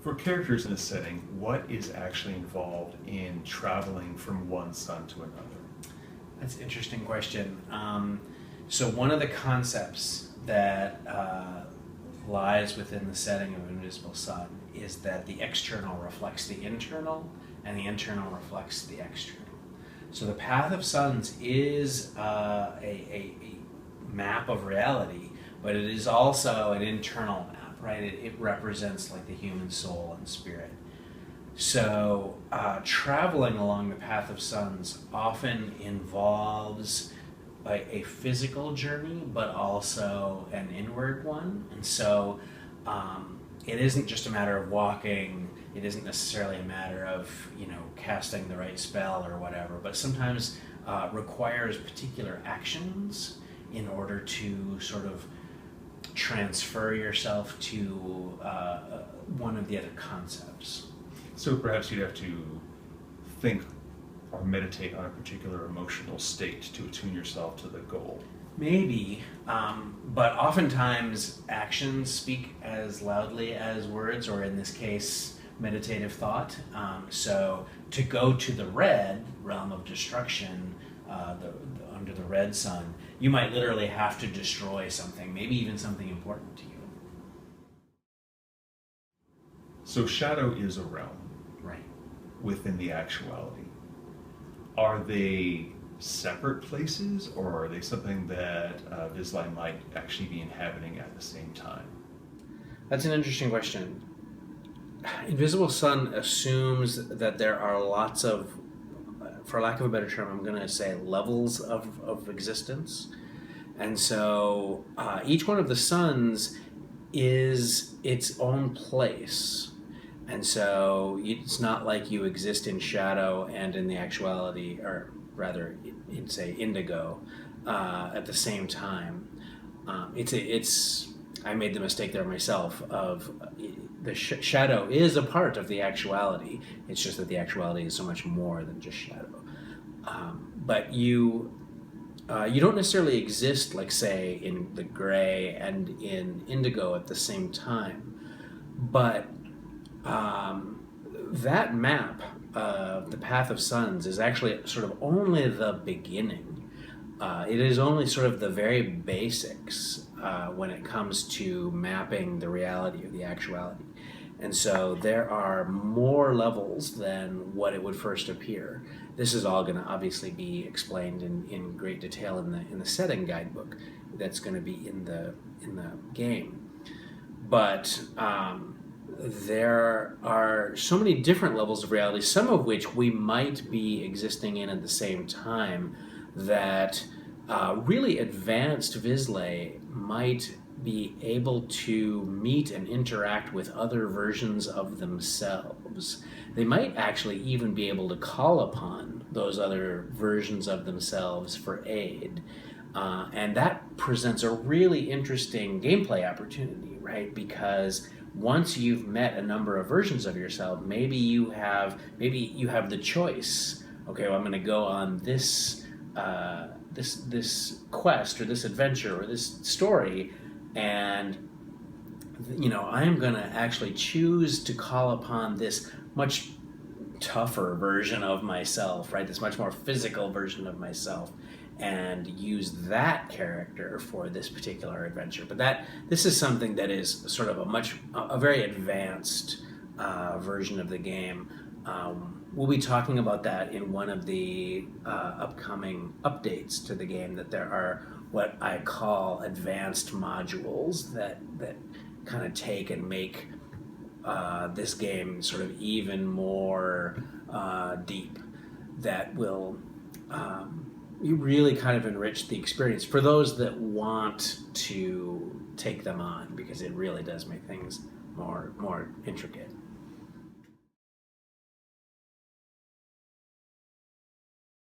For characters in a setting, what is actually involved in traveling from one sun to another? That's an interesting question. So one of the concepts that lies within the setting of Invisible Sun is that the external reflects the internal, and the internal reflects the external. So the Path of Suns is a map of reality, but it is also an internal map, right? It represents like the human soul and spirit. So traveling along the Path of Suns often involves a physical journey, but also an inward one. And so it isn't just a matter of walking. It isn't necessarily a matter of, casting the right spell or whatever, but sometimes requires particular actions in order to sort of transfer yourself to one of the other concepts. So perhaps you'd have to think or meditate on a particular emotional state to attune yourself to the goal. Maybe, but oftentimes actions speak as loudly as words, or in this case, meditative thought. So to go to the red realm of destruction, under the red sun, you might literally have to destroy something, maybe even something important to you. So shadow is a realm. Right. Within the actuality. Are they separate places, or are they something that Vizsla might actually be inhabiting at the same time? That's an interesting question. Invisible Sun assumes that there are lots of, for lack of a better term, I'm going to say levels of existence. And so each one of the suns is its own place. And so it's not like you exist in shadow and in the actuality, or rather, in say indigo, at the same time. I made the mistake there myself of the shadow is a part of the actuality. It's just that the actuality is so much more than just shadow. But you don't necessarily exist, like say in the gray and in indigo at the same time, but that map, the Path of Suns, is actually sort of only the beginning. It is only sort of the very basics when it comes to mapping the reality of the actuality. And so there are more levels than what it would first appear. This is all going to obviously be explained in great detail in the setting guidebook that's going to be in the game. But there are so many different levels of reality, some of which we might be existing in at the same time, that really advanced Vizsla might be able to meet and interact with other versions of themselves. They might actually even be able to call upon those other versions of themselves for aid. And that presents a really interesting gameplay opportunity, right? Because once you've met a number of versions of yourself, maybe you have the choice. Okay, well, I'm going to go on this quest or this adventure or this story, and I'm going to actually choose to call upon this much tougher version of myself, right? This much more physical version of myself, and use that character for this particular adventure. But this is something that is sort of a very advanced version of the game. We'll be talking about that in one of the upcoming updates to the game, that there are what I call advanced modules that kind of take and make this game sort of even more deep, that will really kind of enrich the experience for those that want to take them on, because it really does make things more intricate.